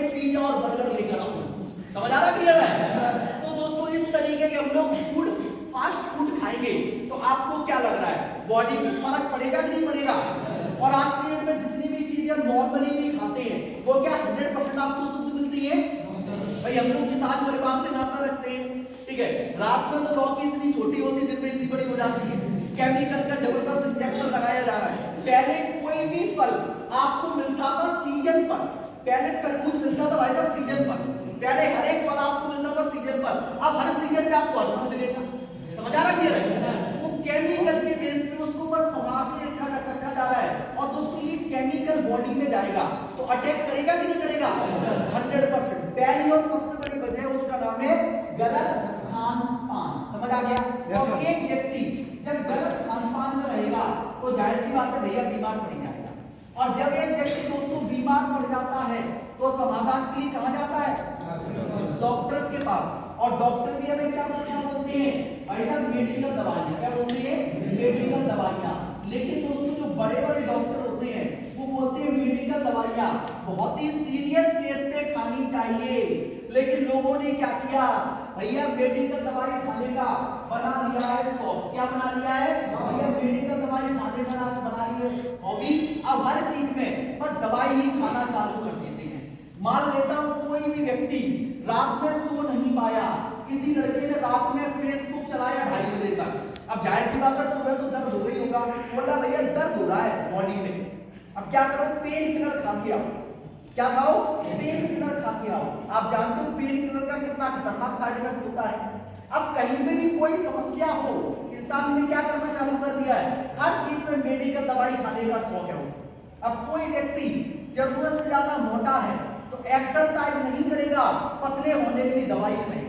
के पिज्जा और बर्गर लेकर आऊं। समझ आ रहा क्लियर है? तो दोस्तों इस तरीके के हम लोग फूड फास्ट फूड खाएंगे तो आपको क्या लग रहा है, बॉडी में फर्क पड़ेगा कि नहीं पड़ेगा? और आज की डेट में जितनी भी चीजें नॉर्मली भी खाते हैं वो क्या 100% आपको शुद्ध मिलती है? भाई हम लोग किसान परिवार से नाता रखते हैं, ठीक है। रात में तो लौकी इतनी छोटी होती, दिन में इतनी बड़ी हो जाती है। केमिकल का जबरदस्त इंजेक्शन लगाया जा रहा है। पहले कोई भी फल आपको मिलता था सीजन पर। पहले तरबूज मिलता था भाई साहब सीजन पर, पहले हर एक फल आपको मिलता था सीजन पर। अब हर सीजन पे आपको हर फल मिलेगा। समझ आ रहा है? वो केमिकल के बेस पे उसको बस समा के रखा जा रहा है। और दोस्तों ये केमिकल बॉडी में जाएगा तो अटैक करेगा कि नहीं करेगा? 100%। पहली और सबसे बड़ी वजह उसका नाम है गलत खान पान। समझ आ गया? और एक व्यक्ति जब गलत खान पान में रहेगा तो जाहिर सी बात है भैया बीमार पड़ जाएगा। और जब एक व्यक्ति दोस्तों बीमार पड़ जाता है तो समाधान के लिए कहां जाता है? डॉक्टर्स के पास। और डॉक्टर भी हमें क्या बोलते हैं भाई साहब? मेडिकल दवाइयां। क्या बोलते हैं? मेडिकल दवाइयां। लेकिन दोस्तों जो बड़े बड़े डॉक्टर होते हैं वो बोलते हैं मेडिकल दवाइयां बहुत ही सीरियस केस पे खानी चाहिए। लेकिन लोगों ने क्या किया भैया, मेडिकल दवाई खाने का बना लिया है शौक। क्या बना लिया है भैया? मेडिकल दवाई खाने का बना लिया है हॉबी। अब हर चीज में बस दवाई ही खाना चालू कर देते हैं। मान लेता हूं कोई भी व्यक्ति रात में सो नहीं पाया, किसी लड़के ने रात में फेसबुक चलाया 2:30 बजे तक। अब जाहिर सी बात है सुबह तो दर्द हो गई होगा, बोला भैया दर्द हो रहा है बॉडी में, अब क्या करो? पेन किलर खा के आओ। क्या खाओ? पेन किलर खा के आओ। आप जानते हो पेन किलर का कितना खतरनाक साइड इफेक्ट होता है। अब कहीं पे भी कोई समस्या हो, इंसान ने क्या करना चालू कर दिया है? हर चीज में मेडिकल दवाई खाने का शौक है उसको। अब कोई व्यक्ति जरूरत से ज्यादा मोटा है तो एक्सरसाइज नहीं करेगा, पतले होने के लिए दवाई खाएगा।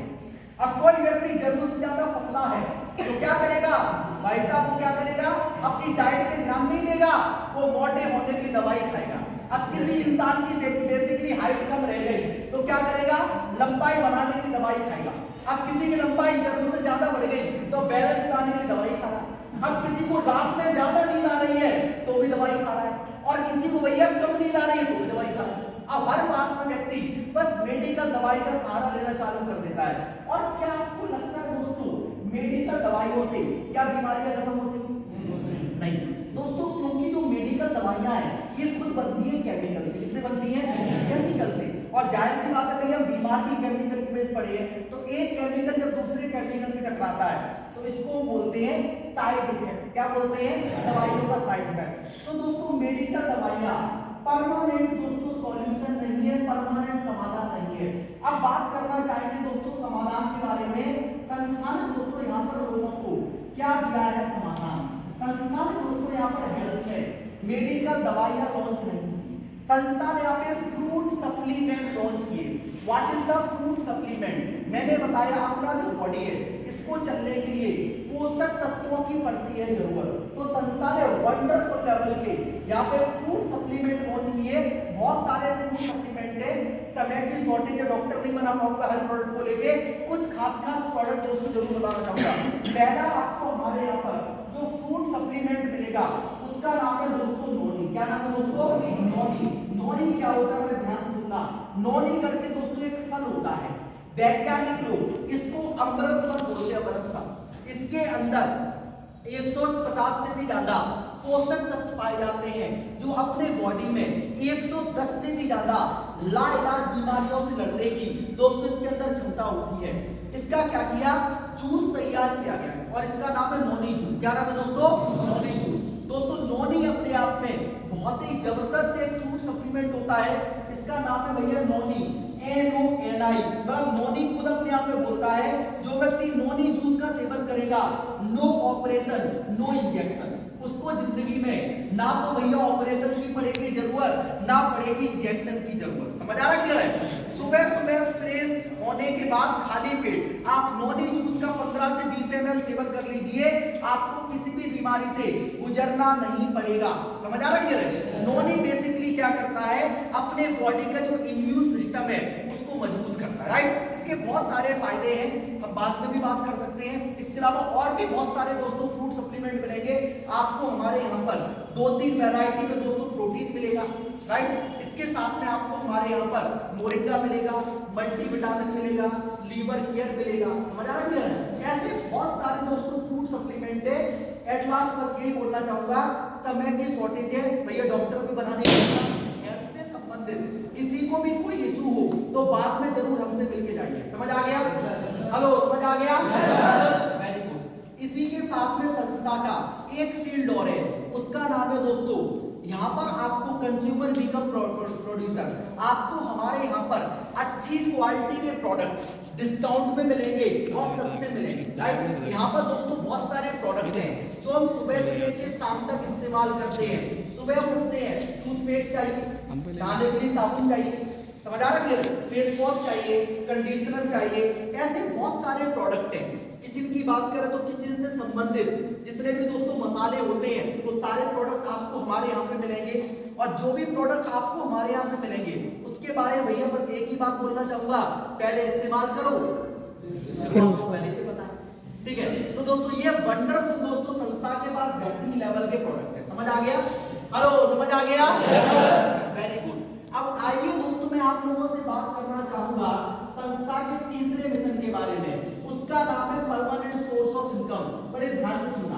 अब कोई व्यक्ति जरूरत से ज्यादा पतला है तो क्या करेगा भाई साहब? वो क्या करेगा? अपनी डाइट पे ध्यान नहीं देगा, वो मोटे होने की दवाई खाएगा। अब किसी इंसान की बेसिकली हाइट कम रह गई तो क्या करेगा? लंबाई बढ़ाने की दवाई खाएगा। अब किसी की लंबाई जरूरत से ज्यादा बढ़ गई तो बैलेंस बनाने की दवाई खा रहा है। अब किसी को रात में ज्यादा नींद आ रही है तो भी दवाई खा रहा है, और किसी को भैया कम नींद आ रही है तो भी दवाई खा रहा है। अब हर बात में व्यक्ति बस मेडिकल दवाई का सहारा लेना चालू कर देता है। और क्या आपको लगता है दोस्तों मेडिकल दवाइयों से क्या बीमारियां खत्म होती हैं? नहीं दोस्तों, क्योंकि जो मेडिकल दवाइयां हैं ये खुद बनती है केमिकल से। किससे बनती है? केमिकल से। और जाहिर सी बात है भैया बीमार भी केमिकल के बेस पड़े हैं, तो एक केमिकल जब दूसरे केमिकल से टकराता है तो इसको बोलते हैं साइड इफेक्ट। क्या बोलते हैं? दवाइयों का साइड इफेक्ट। तो दोस्तों मेडिकल दवाइयां परमानेंट दोस्तों सॉल्यूशन नहीं है, परमानेंट समाधान नहीं है। अब बात करना चाहेंगे दोस्तों समाधान के बारे में। संस्था ने दोस्तों यहाँ पर लोगों को क्या दिया है समाधान? संस्था ने दोस्तों यहाँ पर हेल्थ में मेडिकल दवाइयां लॉन्च नहीं की। संस्था ने यहाँ पे फ्रूट सप्लीमेंट लॉन्च किए। What is the fruit supplement? मैंने बताया अपना जो बॉडी है इसको चलने के लिए पोषक तत्वों की पड़ती है जरूरत, तो संस्था ने वंडरफुल लेवल के यहाँ पे फ्रूट सप्लीमेंट लॉन्च किए। बहुत सारे फ्रूट सप्लीमेंट है, समय की शॉर्टेज है, डॉक्टर नहीं बना पाऊंगा हर प्रोडक्ट को लेके, कुछ खास प्रोडक्ट दोस्तों जरूर बताना चाहूंगा। पहला आपको हमारे यहाँ पर जो फ्रूट सप्लीमेंट मिलेगा उसका नाम है दोस्तों नोनी। क्या नाम है दोस्तों? नोनी। नोनी क्या होता है? ध्यान से सुनना। नोनी करके दोस्तों एक फल होता है, वैज्ञानिक लोग इसको अमृत फल बोलते हैं। अमृत फल, इसके अंदर 150 से भी ज्यादा पोषक तत्व पाए जाते हैं जो अपने बॉडी में 110 से भी ज्यादा लाइलाज बीमारियों से लड़ने की दोस्तों इसके अंदर क्षमता होती है। इसका क्या किया? जूस तैयार किया गया और इसका नाम है नोनी जूस। क्या नाम है दोस्तों? Noni juice. दोस्तों नोनी अपने आप में बहुत ही जबरदस्त एक फ्रूट सप्लीमेंट होता है, इसका नाम है भैया नोनी, NONI। मतलब नोनी खुद अपने आप में बोलता है जो व्यक्ति नोनी जूस का सेवन करेगा नो ऑपरेशन नो इंजेक्शन, उसको जिंदगी में ना तो भैया ऑपरेशन की पड़ेगी जरूरत, ना पड़ेगी इंजेक्शन की जरूरत। समझ आ रहा है? सुबह सुबह फ्रेश होने के बाद खाली पेट आप नोनी जूस का 15 से 20 ml सेवन कर लीजिए, आपको किसी भी बीमारी से गुजरना नहीं पड़ेगा। समझ आ रहा है? नोनी बेसिकली क्या करता है? अपने बॉडी का जो इम्यून सिस्टम है उसको मजबूत करता है, राइट? इसके बहुत सारे फायदे हैं, हम बाद में भी बात कर सकते हैं। इसके अलावा और भी बहुत सारे दोस्तों फ्रूट सप्लीमेंट मिलेंगे आपको हमारे यहाँ पर। 2-3 वैरायटी में दोस्तों प्रोटीन मिलेगा, राइट। इसके साथ में आपको हमारे यहाँ पर मोरिंगा मिलेगा, मल्टीविटामिन मिलेगा, लीवर केयर मिलेगा। समझ आ रहा है? ऐसे बहुत सारे दोस्तों फूड सप्लीमेंट है। एट लास्ट बस यही बोलना चाहूंगा, समय की शॉर्टेज है भैया, डॉक्टर भी बना नहीं सकता। हेल्थ से संबंधित किसी को भी कोई इशू हो तो बाद में जरूर हमसे मिलके जाइए। समझ आ गया? हेलो, समझ आ गया? Very good. इसी के साथ में संस्था का एक फील्ड और है, उसका नाम है दोस्तों, यहाँ पर आपको कंज्यूमर बिकम प्रोड्यूसर, आपको हमारे यहाँ पर अच्छी क्वालिटी के प्रोडक्ट डिस्काउंट में मिलेंगे और सस्ते मिलेंगे। राइट। यहाँ पर दोस्तों बहुत सारे प्रोडक्ट हैं जो हम सुबह से लेकर शाम तक इस्तेमाल करते हैं। सुबह उठते हैं, टूथपेस्ट चाहिए, नहाने के लिए साबुन चाहिए, समझ आ रहा है? फेस वॉश चाहिए, कंडीशनर चाहिए, ऐसे बहुत सारे प्रोडक्ट हैं। किचन की बात करें तो किचन से संबंधित जितने भी दोस्तों मसाले होते हैं वो सारे प्रोडक्ट आपको हमारे यहाँ पे मिलेंगे। और जो भी प्रोडक्ट आपको हमारे यहाँ पे मिलेंगे उसके बारे में भैया बस एक ही बात बोलना चाहूंगा, पहले इस्तेमाल करो फिर पहले से पता है। ठीक है, तो दोस्तों ये वंडरफुल दोस्तों संस्था के पास बेहतरीन लेवल के प्रोडक्ट है। समझ आ गया? हेलो, समझ आ गया? Very good. अब आइए दोस्तों मैं आप लोगों से बात करना चाहूंगा संस्था के तीसरे मिशन के बारे में। उसका नाम है परमानेंट सोर्स ऑफ इनकम। बड़े ध्यान से सुनना,